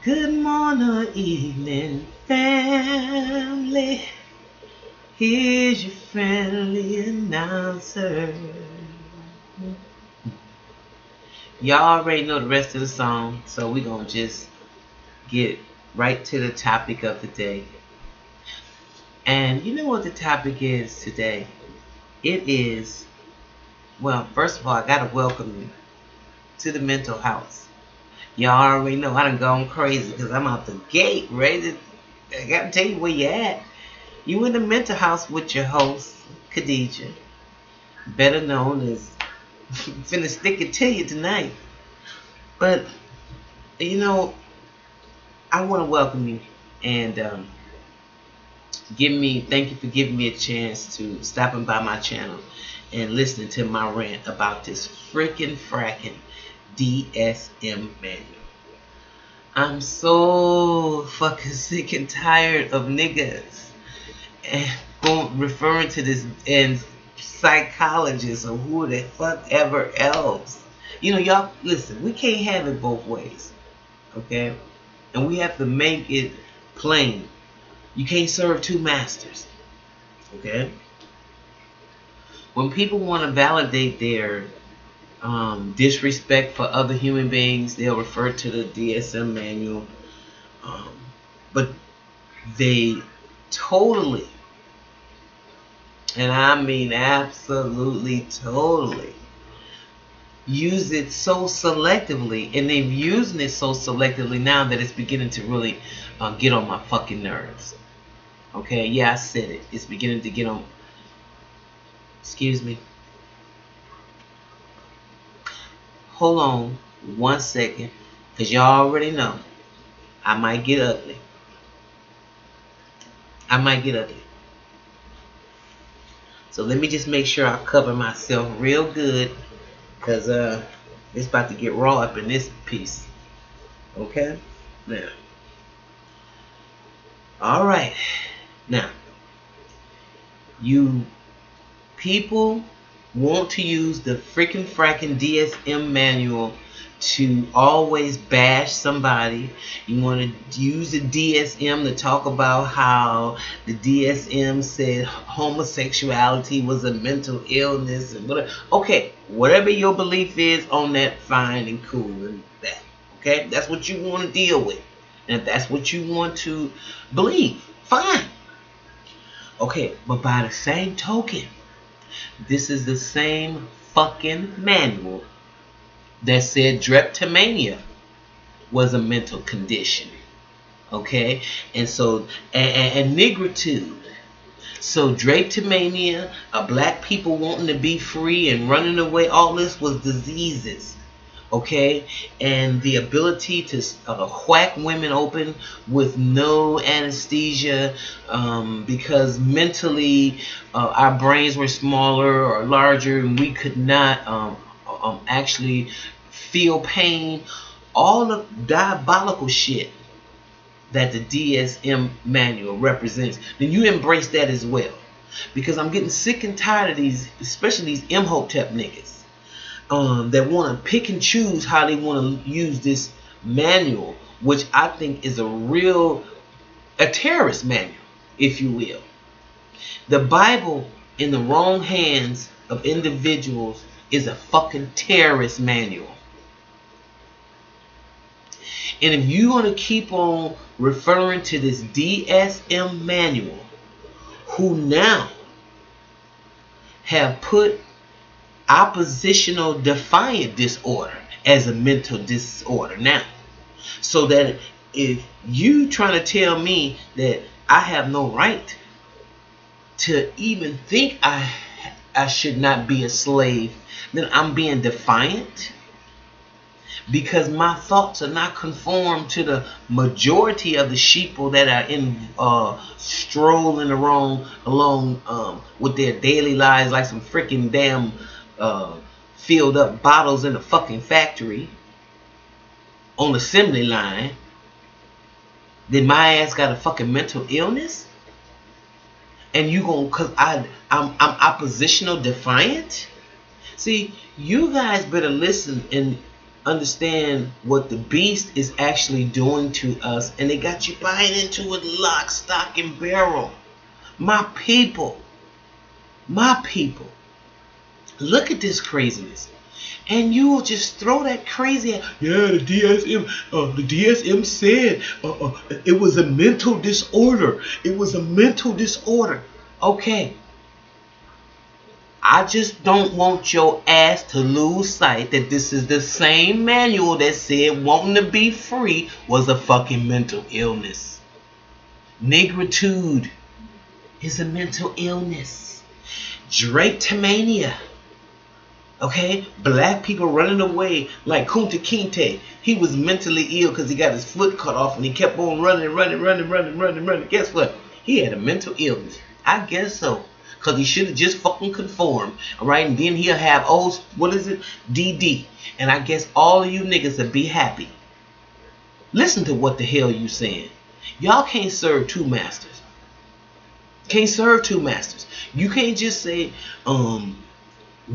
Good morning, evening, family. Here's your friendly announcer. Y'all already know the rest of the song, so we're gonna just get right to the topic of the day. And you know what the topic is today? It is, well, first of all, I gotta welcome you to the mental house. Y'all already know I done gone crazy because I'm out the gate ready to, I gotta tell you where you at. You in the mental house with your host, Khadijah, better known as finna stick it to you tonight. But, you know, I want to welcome you and thank you for giving me a chance to stopping by my channel and listening to my rant about this freaking fracking DSM manual. I'm so fucking sick and tired of niggas and referring to this and psychologists or who the fuck ever else. You know, y'all, listen, we can't have it both ways, okay? And we have to make it plain. You can't serve two masters, okay? When people want to validate their disrespect for other human beings, they'll refer to the DSM manual, but they totally, and I mean absolutely totally, use it so selectively, and they're using it so selectively now that it's beginning to really get on my fucking nerves. Okay, yeah, I said it. It's beginning to get on. Excuse me. Hold on 1 second, because y'all already know I might get ugly. I might get ugly. So let me just make sure I cover myself real good, because it's about to get raw up in this piece. Okay? Now. Alright. Now. You people want to use the freaking fracking DSM manual to always bash somebody. You want to use the DSM to talk about how the DSM said homosexuality was a mental illness and whatever. Okay, whatever your belief is on that, fine and cool and that. Okay, that's what you want to deal with, and if that's what you want to believe, fine. Okay, but by the same token, this is the same fucking manual that said drapetomania was a mental condition. Okay? And so, and nigritude. So drapetomania, black people wanting to be free and running away, all this was diseases. Okay? And the ability to whack women open with no anesthesia, because mentally our brains were smaller or larger and we could not actually feel pain. All the diabolical shit that the DSM manual represents, then you embrace that as well. Because I'm getting sick and tired of these, especially these Imhotep niggas, that want to pick and choose how they want to use this manual, which I think is a terrorist manual, if you will. The Bible in the wrong hands of individuals is a fucking terrorist manual. And if you're going to keep on referring to this DSM manual, who now have put oppositional defiant disorder as a mental disorder now, so that if you trying to tell me that I have no right to even think I should not be a slave, then I'm being defiant because my thoughts are not conformed to the majority of the sheeple that are in strolling along with their daily lives like some freaking damn filled up bottles in a fucking factory on the assembly line. Then my ass got a fucking mental illness, and you gon' cause I'm oppositional defiant. See, you guys better listen and understand what the beast is actually doing to us, and they got you buying into it lock, stock, and barrel. My people, look at this craziness. And you will just throw that crazy out. Yeah, the DSM said it was a mental disorder. It was a mental disorder. Okay. I just don't want your ass to lose sight that this is the same manual that said wanting to be free was a fucking mental illness. Negritude is a mental illness. Drapetomania. Okay, black people running away like Kunta Kinte. He was mentally ill because he got his foot cut off and he kept on running. Guess what? He had a mental illness. I guess so. Because he should have just fucking conformed. Alright, and then he'll have DD. And I guess all of you niggas will be happy. Listen to what the hell you saying. Y'all can't serve two masters. Can't serve two masters. You can't just say,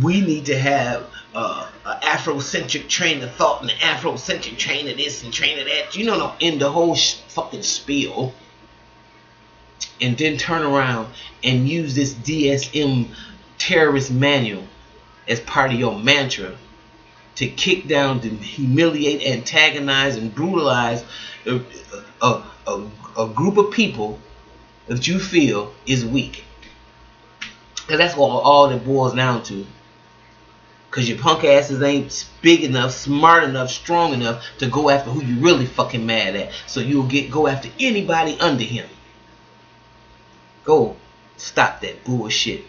we need to have an Afrocentric train of thought and an Afrocentric train of this and train of that. You know, in the whole fucking spiel. And then turn around and use this DSM terrorist manual as part of your mantra to kick down, to humiliate, antagonize, and brutalize a group of people that you feel is weak. Because that's all it boils down to. Because your punk asses ain't big enough, smart enough, strong enough to go after who you really fucking mad at. So you'll go after anybody under him. Go stop that bullshit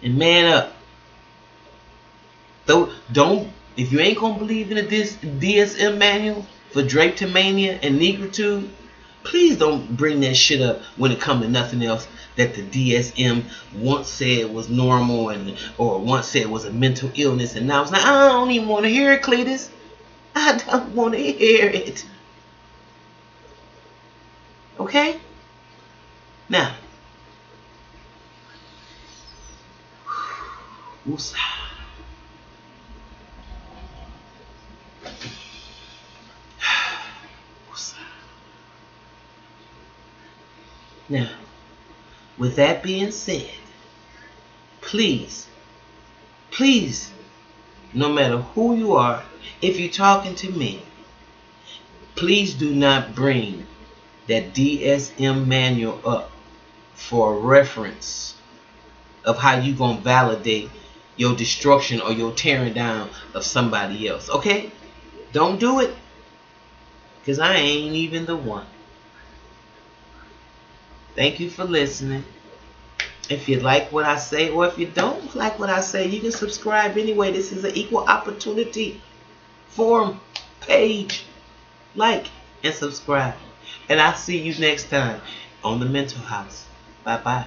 and man up. Don't, if you ain't gonna believe in this DSM manual for drapetomania and negritude, please don't bring that shit up when it comes to nothing else that the DSM once said was normal or once said was a mental illness, and now it's like, I don't even want to hear it, Cletus. I don't want to hear it. Okay? Now, Woosah. Now, with that being said, please, no matter who you are, if you're talking to me, please do not bring that DSM manual up for reference of how you gonna validate your destruction or your tearing down of somebody else. Okay? Don't do it. Because I ain't even the one. Thank you for listening. If you like what I say, or if you don't like what I say, you can subscribe anyway. This is an equal opportunity forum page. Like and subscribe. And I'll see you next time on the Mental House. Bye-bye.